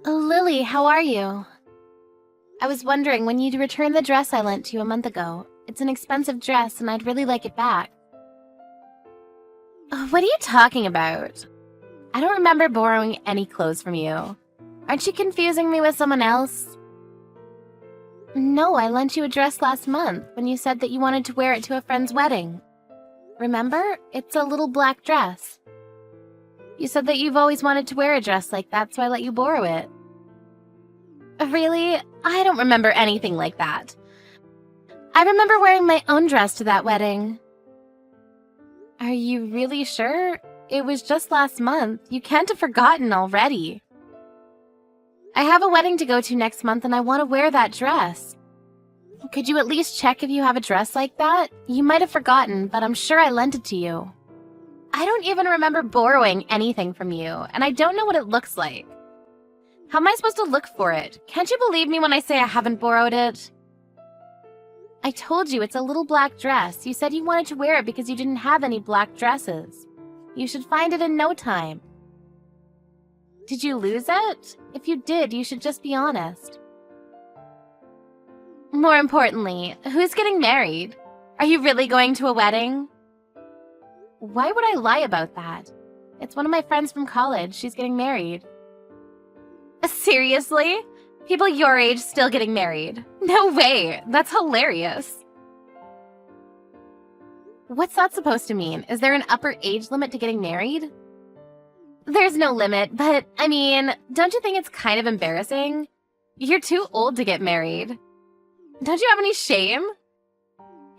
Oh, Lily, how are you? I was wondering when you'd return the dress I lent you a month ago. It's an expensive dress and I'd really like it back. What are you talking about? I don't remember borrowing any clothes from you. Aren't you confusing me with someone else? No, I lent you a dress last month when you said that you wanted to wear it to a friend's wedding. Remember? It's a little black dress. You said that you've always wanted to wear a dress like that, so I let you borrow it. Really? I don't remember anything like that. I remember wearing my own dress to that wedding. Are you really sure? It was just last month. You can't have forgotten already. I have a wedding to go to next month and I want to wear that dress. Could you at least check if you have a dress like that? You might have forgotten, but I'm sure I lent it to you. I don't even remember borrowing anything from you, and I don't know what it looks like. How am I supposed to look for it? Can't you believe me when I say I haven't borrowed it? I told you it's a little black dress. You said you wanted to wear it because you didn't have any black dresses. You should find it in no time. Did you lose it? If you did, you should just be honest. More importantly, who's getting married? Are you really going to a wedding? Why would I lie about that? It's one of my friends from college. She's getting married. Seriously? People your age still getting married? No way! That's hilarious. What's that supposed to mean? Is there an upper age limit to getting married? There's no limit, but, I mean, don't you think it's kind of embarrassing? You're too old to get married. Don't you have any shame?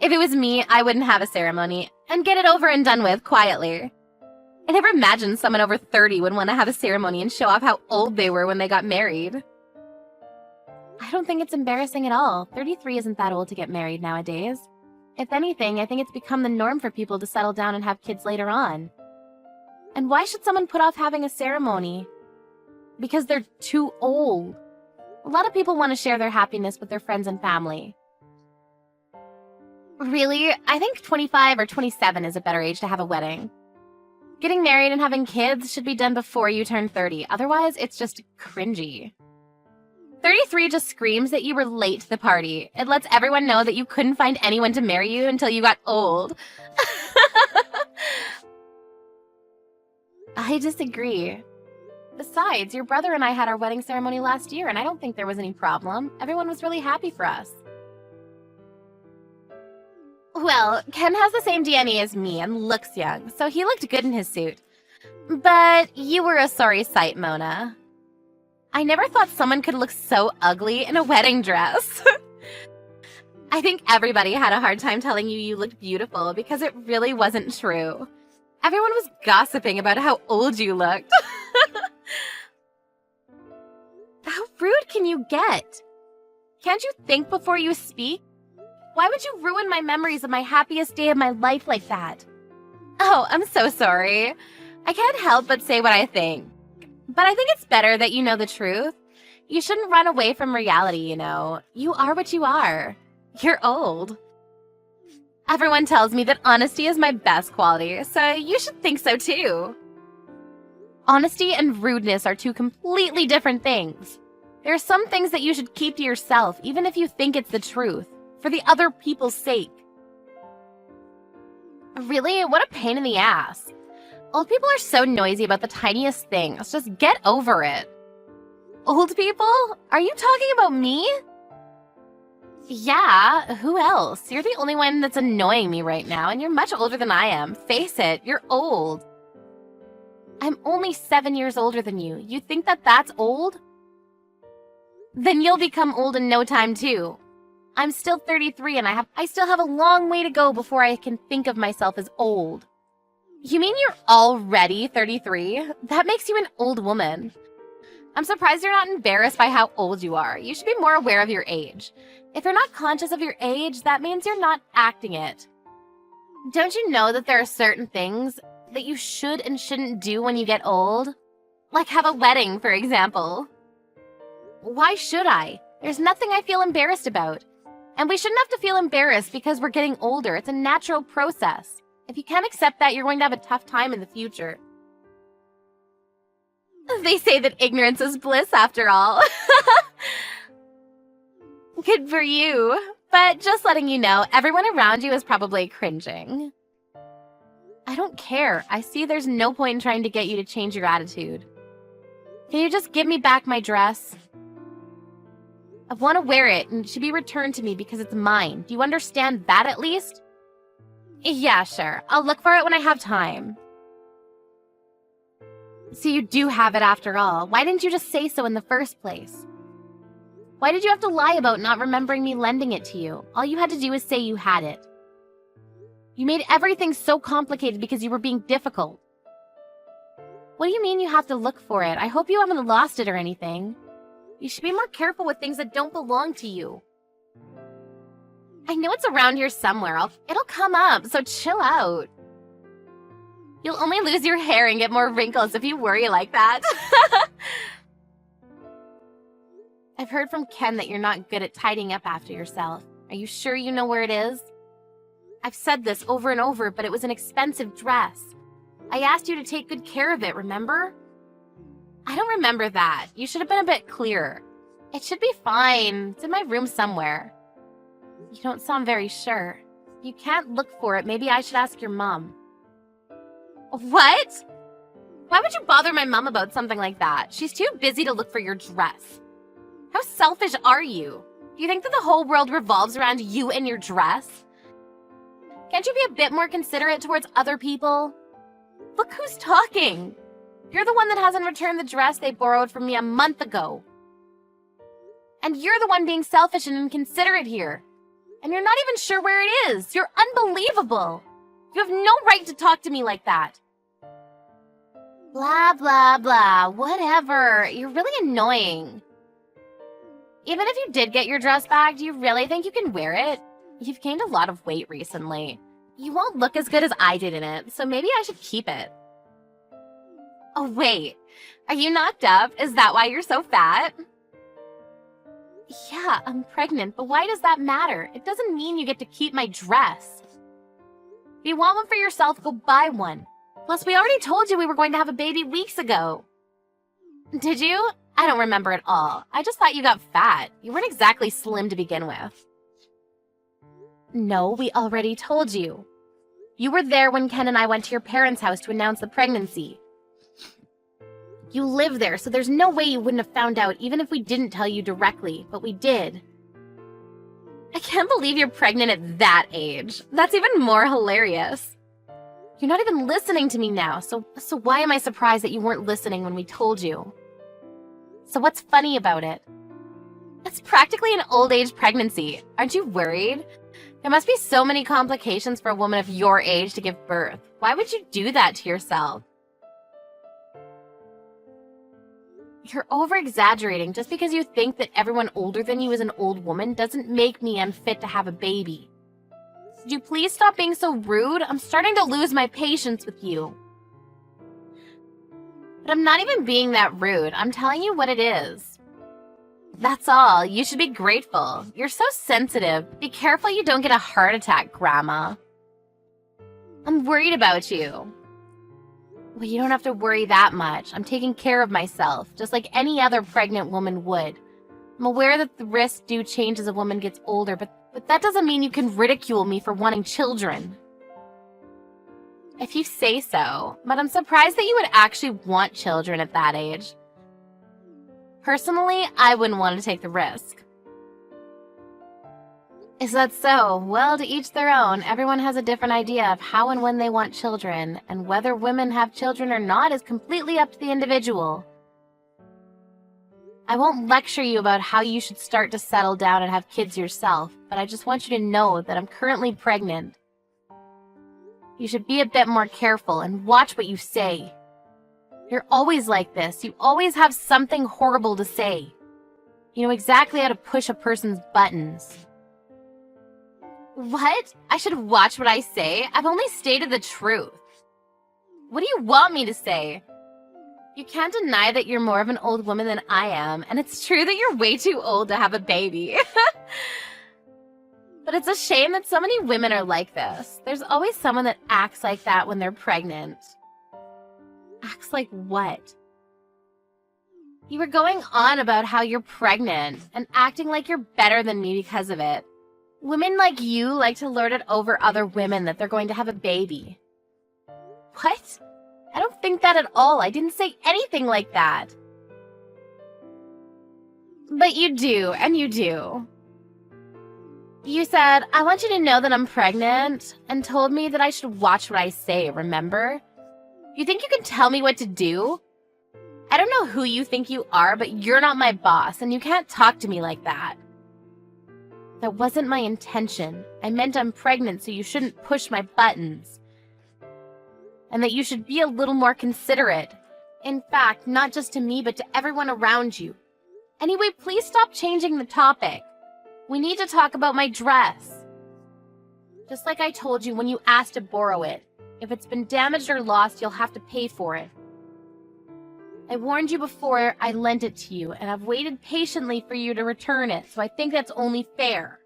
If it was me, I wouldn't have a ceremony and get it over and done with quietly. I never imagined someone over 30 would want to have a ceremony and show off how old they were when they got married. I don't think it's embarrassing at all. 33 isn't that old to get married nowadays. If anything, I think it's become the norm for people to settle down and have kids later on. And why should someone put off having a ceremony? Because they're too old. A lot of people want to share their happiness with their friends and family. Really? I think 25 or 27 is a better age to have a wedding. Getting married and having kids should be done before you turn 30. Otherwise, it's just cringy. 33 just screams that you were late to the party. It lets everyone know that you couldn't find anyone to marry you until you got old. I disagree. Besides, your brother and I had our wedding ceremony last year, and I don't think there was any problem. Everyone was really happy for us. Well, Ken has the same DNA as me and looks young, so he looked good in his suit. But you were a sorry sight, Mona. I never thought someone could look so ugly in a wedding dress. I think everybody had a hard time telling you you looked beautiful because it really wasn't true. Everyone was gossiping about how old you looked. How rude can you get? Can't you think before you speak? Why would you ruin my memories of my happiest day of my life like that? Oh, I'm so sorry. I can't help but say what I think. But I think it's better that you know the truth. You shouldn't run away from reality, you know. You are what you are. You're old. Everyone tells me that honesty is my best quality, so you should think so too. Honesty and rudeness are two completely different things. There are some things that you should keep to yourself, even if you think it's the truth, for the other people's sake. Really? What a pain in the ass. Old people are so noisy about the tiniest things. Just get over it. Old people? Are you talking about me? Yeah, who else? You're the only one that's annoying me right now, and you're much older than I am. Face it, you're old. I'm only 7 years older than you. You think that that's old? Then you'll become old in no time too. I'm still 33 and I still have a long way to go before I can think of myself as old. You mean you're already 33? That makes you an old woman. I'm surprised you're not embarrassed by how old you are. You should be more aware of your age. If you're not conscious of your age, that means you're not acting it. Don't you know that there are certain things that you should and shouldn't do when you get old? Like have a wedding, for example. Why should I? There's nothing I feel embarrassed about. And we shouldn't have to feel embarrassed because we're getting older. It's a natural process. If you can't accept that, you're going to have a tough time in the future. They say that ignorance is bliss after all. Good for you. But just letting you know, everyone around you is probably cringing. I don't care. I see there's no point in trying to get you to change your attitude. Can you just give me back my dress? I want to wear it, and it should be returned to me because it's mine. Do you understand that at least? Yeah, sure. I'll look for it when I have time. So you do have it after all. Why didn't you just say so in the first place? Why did you have to lie about not remembering me lending it to you? All you had to do was say you had it. You made everything so complicated because you were being difficult. What do you mean you have to look for it? I hope you haven't lost it or anything. You should be more careful with things that don't belong to you. I know it's around here somewhere. It'll come up, so chill out. You'll only lose your hair and get more wrinkles if you worry like that. I've heard from Ken that you're not good at tidying up after yourself. Are you sure you know where it is? I've said this over and over, but it was an expensive dress. I asked you to take good care of it, remember? I don't remember that. You should have been a bit clearer. It should be fine. It's in my room somewhere. You don't sound very sure. If you can't look for it, maybe I should ask your mom. What? Why would you bother my mom about something like that? She's too busy to look for your dress. How selfish are you? Do you think that the whole world revolves around you and your dress? Can't you be a bit more considerate towards other people? Look who's talking. You're the one that hasn't returned the dress they borrowed from me a month ago. And you're the one being selfish and inconsiderate here. And you're not even sure where it is. You're unbelievable. You have no right to talk to me like that. Blah, blah, blah. Whatever. You're really annoying. Even if you did get your dress back, do you really think you can wear it? You've gained a lot of weight recently. You won't look as good as I did in it, so maybe I should keep it. Oh, wait. Are you knocked up? Is that why you're so fat? Yeah, I'm pregnant, but why does that matter? It doesn't mean you get to keep my dress. If you want one for yourself, go buy one. Plus, we already told you we were going to have a baby weeks ago. Did you? I don't remember at all. I just thought you got fat. You weren't exactly slim to begin with. No, we already told you. You were there when Ken and I went to your parents' house to announce the pregnancy. You live there, so there's no way you wouldn't have found out even if we didn't tell you directly, but we did. I can't believe you're pregnant at that age. That's even more hilarious. You're not even listening to me now, so why am I surprised that you weren't listening when we told you? So what's funny about it? It's practically an old age pregnancy. Aren't you worried? There must be so many complications for a woman of your age to give birth. Why would you do that to yourself? You're over-exaggerating. Just because you think that everyone older than you is an old woman doesn't make me unfit to have a baby. Could you please stop being so rude? I'm starting to lose my patience with you. But I'm not even being that rude. I'm telling you what it is. That's all. You should be grateful. You're so sensitive. Be careful you don't get a heart attack, Grandma. I'm worried about you. Well, you don't have to worry that much. I'm taking care of myself, just like any other pregnant woman would. I'm aware that the risks do change as a woman gets older, but that doesn't mean you can ridicule me for wanting children. If you say so, but I'm surprised that you would actually want children at that age. Personally, I wouldn't want to take the risk. Is that so? Well, to each their own. Everyone has a different idea of how and when they want children, and whether women have children or not is completely up to the individual. I won't lecture you about how you should start to settle down and have kids yourself, but I just want you to know that I'm currently pregnant. You should be a bit more careful and watch what you say. You're always like this. You always have something horrible to say. You know exactly how to push a person's buttons. What? I should watch what I say? I've only stated the truth. What do you want me to say? You can't deny that you're more of an old woman than I am, and it's true that you're way too old to have a baby. But it's a shame that so many women are like this. There's always someone that acts like that when they're pregnant. Acts like what? You were going on about how you're pregnant and acting like you're better than me because of it. Women like you like to lord it over other women that they're going to have a baby. What? I don't think that at all. I didn't say anything like that. But you do, and you do. You said, I want you to know that I'm pregnant, and told me that I should watch what I say, remember? You think you can tell me what to do? I don't know who you think you are, but you're not my boss, and you can't talk to me like that. That wasn't my intention. I meant I'm pregnant, so you shouldn't push my buttons. And that you should be a little more considerate. In fact, not just to me, but to everyone around you. Anyway, please stop changing the topic. We need to talk about my dress. Just like I told you when you asked to borrow it. If it's been damaged or lost, you'll have to pay for it. I warned you before I lent it to you, and I've waited patiently for you to return it, so I think that's only fair.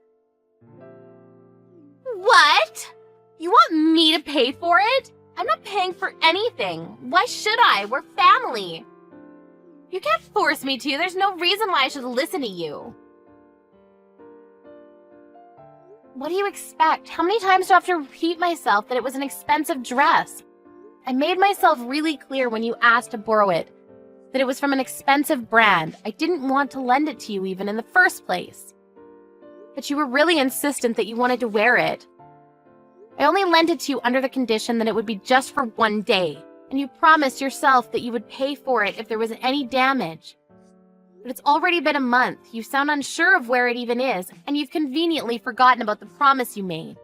What? You want me to pay for it? I'm not paying for anything. Why should I? We're family. You can't force me to. There's no reason why I should listen to you. What do you expect? How many times do I have to repeat myself that it was an expensive dress? I made myself really clear when you asked to borrow it that it was from an expensive brand. I didn't want to lend it to you even in the first place. But you were really insistent that you wanted to wear it. I only lent it to you under the condition that it would be just for one day, and you promised yourself that you would pay for it if there was any damage. But it's already been a month. You sound unsure of where it even is, and you've conveniently forgotten about the promise you made.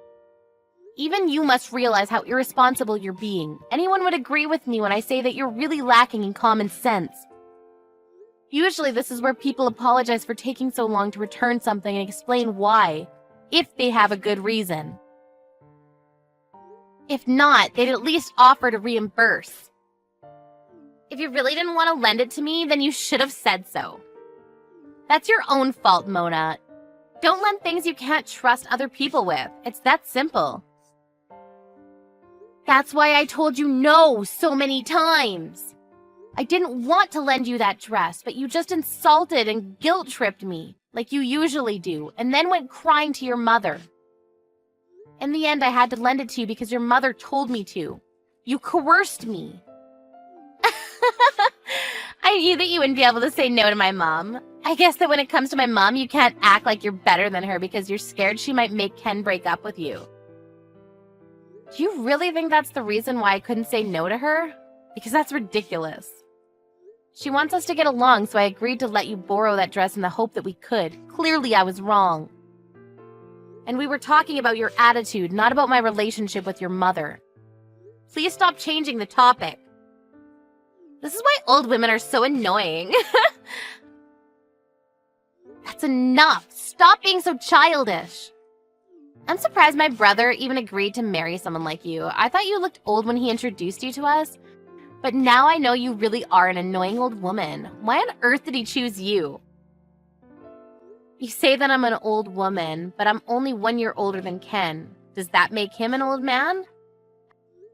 Even you must realize how irresponsible you're being. Anyone would agree with me when I say that you're really lacking in common sense. Usually this is where people apologize for taking so long to return something and explain why, if they have a good reason. If not, they'd at least offer to reimburse. If you really didn't want to lend it to me, then you should have said so. That's your own fault, Mona. Don't lend things you can't trust other people with. It's that simple. That's why I told you no so many times. I didn't want to lend you that dress, but you just insulted and guilt-tripped me, like you usually do, and then went crying to your mother. In the end, I had to lend it to you because your mother told me to. You coerced me. I knew that you wouldn't be able to say no to my mom. I guess that when it comes to my mom, you can't act like you're better than her because you're scared she might make Ken break up with you. Do you really think that's the reason why I couldn't say no to her? Because that's ridiculous. She wants us to get along, so I agreed to let you borrow that dress in the hope that we could. Clearly, I was wrong. And we were talking about your attitude, not about my relationship with your mother. Please stop changing the topic. This is why old women are so annoying. That's enough. Stop being so childish. I'm surprised my brother even agreed to marry someone like you. I thought you looked old when he introduced you to us. But now I know you really are an annoying old woman. Why on earth did he choose you? You say that I'm an old woman, but I'm only 1 year older than Ken. Does that make him an old man?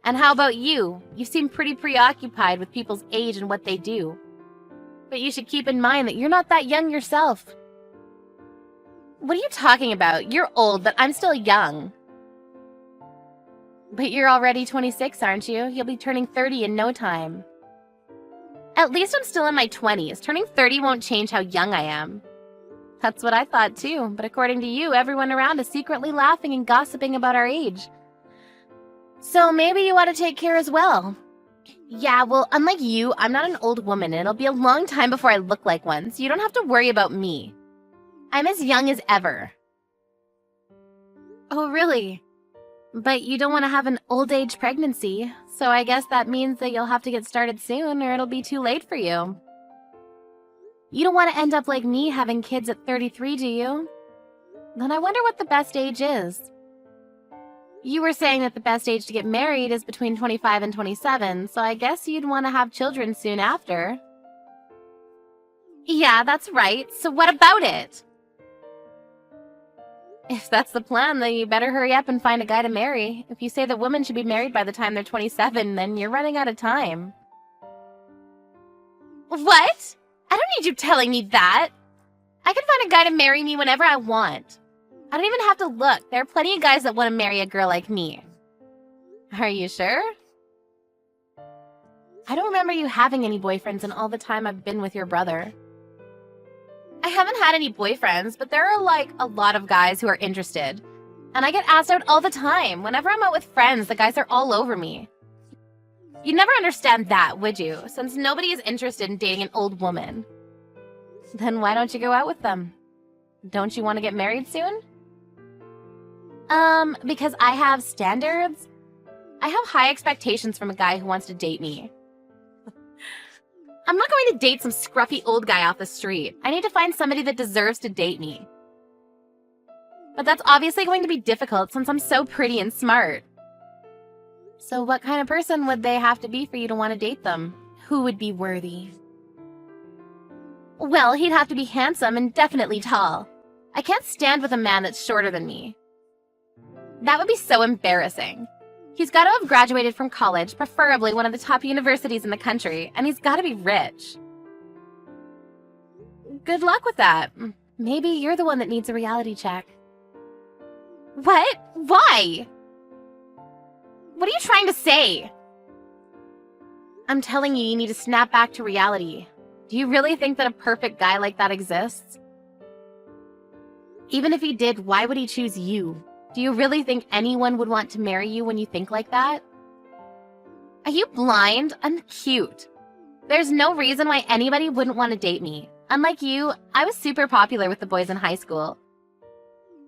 And how about you? You seem pretty preoccupied with people's age and what they do. But you should keep in mind that you're not that young yourself. What are you talking about? You're old, but I'm still young. But you're already 26, aren't you? You'll be turning 30 in no time. At least I'm still in my 20s. Turning 30 won't change how young I am. That's what I thought too, but according to you, everyone around is secretly laughing and gossiping about our age. So maybe you ought to take care as well. Yeah, well, unlike you, I'm not an old woman, and it'll be a long time before I look like one, so you don't have to worry about me. I'm as young as ever. Oh, really? But you don't want to have an old age pregnancy, so I guess that means that you'll have to get started soon, or it'll be too late for you. You don't want to end up like me having kids at 33, do you? Then I wonder what the best age is. You were saying that the best age to get married is between 25 and 27, so I guess you'd want to have children soon after. Yeah, that's right. So what about it? If that's the plan, then you better hurry up and find a guy to marry. If you say that women should be married by the time they're 27, then you're running out of time. What? I don't need you telling me that. I can find a guy to marry me whenever I want. I don't even have to look. There are plenty of guys that want to marry a girl like me. Are you sure? I don't remember you having any boyfriends in all the time I've been with your brother. I haven't had any boyfriends, but there are like a lot of guys who are interested. And I get asked out all the time. Whenever I'm out with friends, the guys are all over me. You'd never understand that, would you? Since nobody is interested in dating an old woman. Then why don't you go out with them? Don't you want to get married soon? Because I have standards. I have high expectations from a guy who wants to date me. I'm not going to date some scruffy old guy off the street. I need to find somebody that deserves to date me. But that's obviously going to be difficult since I'm so pretty and smart. So what kind of person would they have to be for you to want to date them? Who would be worthy? Well, he'd have to be handsome and definitely tall. I can't stand with a man that's shorter than me. That would be so embarrassing. He's got to have graduated from college, preferably one of the top universities in the country, and he's got to be rich. Good luck with that. Maybe you're the one that needs a reality check. What? Why? What are you trying to say? I'm telling you, you need to snap back to reality. Do you really think that a perfect guy like that exists? Even if he did, why would he choose you? Do you really think anyone would want to marry you when you think like that? Are you blind? I'm cute. There's no reason why anybody wouldn't want to date me. Unlike you, I was super popular with the boys in high school.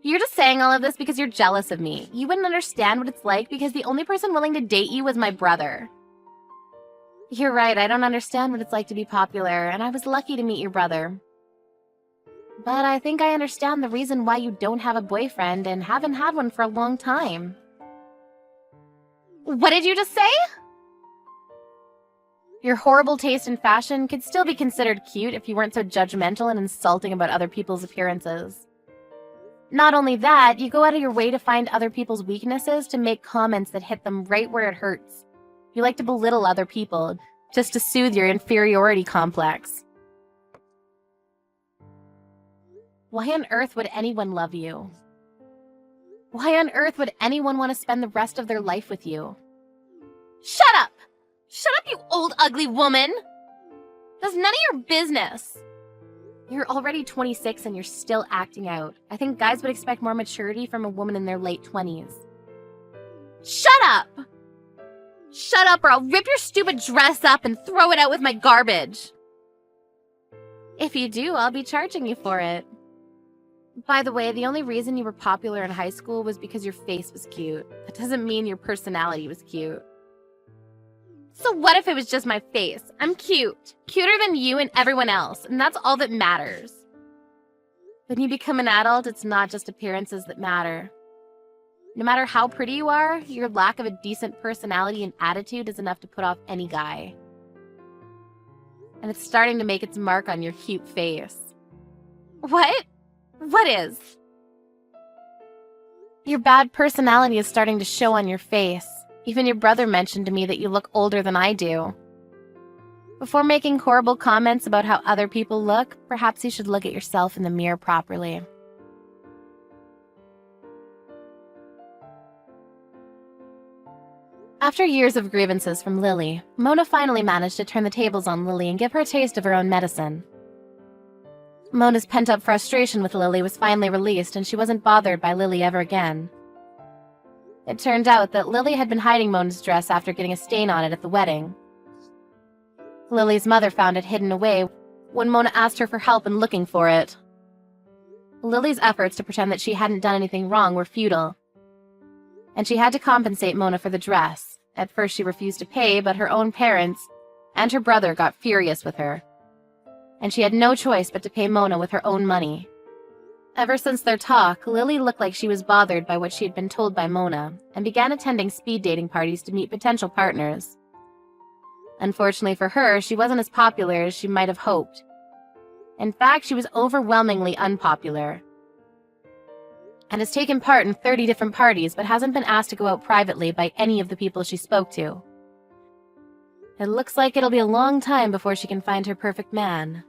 You're just saying all of this because you're jealous of me. You wouldn't understand what it's like because the only person willing to date you was my brother. You're right, I don't understand what it's like to be popular, and I was lucky to meet your brother. But I think I understand the reason why you don't have a boyfriend and haven't had one for a long time. What did you just say? Your horrible taste in fashion could still be considered cute if you weren't so judgmental and insulting about other people's appearances. Not only that, you go out of your way to find other people's weaknesses to make comments that hit them right where it hurts. You like to belittle other people, just to soothe your inferiority complex. Why on earth would anyone love you? Why on earth would anyone want to spend the rest of their life with you? Shut up! Shut up, you old ugly woman! That's none of your business. You're already 26 and you're still acting out. I think guys would expect more maturity from a woman in their late 20s. Shut up! Shut up or I'll rip your stupid dress up and throw it out with my garbage. If you do, I'll be charging you for it. By the way, the only reason you were popular in high school was because your face was cute. That doesn't mean your personality was cute. So what if it was just my face? I'm cute. Cuter than you and everyone else, and that's all that matters. When you become an adult, it's not just appearances that matter. No matter how pretty you are, your lack of a decent personality and attitude is enough to put off any guy. And it's starting to make its mark on your cute face. What? What is? Your bad personality is starting to show on your face. Even your brother mentioned to me that you look older than I do. Before making horrible comments about how other people look, perhaps you should look at yourself in the mirror properly. After years of grievances from Lily, Mona finally managed to turn the tables on Lily and give her a taste of her own medicine. Mona's pent-up frustration with Lily was finally released, and she wasn't bothered by Lily ever again. It turned out that Lily had been hiding Mona's dress after getting a stain on it at the wedding. Lily's mother found it hidden away when Mona asked her for help in looking for it. Lily's efforts to pretend that she hadn't done anything wrong were futile, and she had to compensate Mona for the dress. At first she refused to pay, but her own parents and her brother got furious with her, and she had no choice but to pay Mona with her own money. Ever since their talk, Lily looked like she was bothered by what she had been told by Mona, and began attending speed dating parties to meet potential partners. Unfortunately for her, she wasn't as popular as she might have hoped. In fact, she was overwhelmingly unpopular, and has taken part in 30 different parties but hasn't been asked to go out privately by any of the people she spoke to. It looks like it'll be a long time before she can find her perfect man.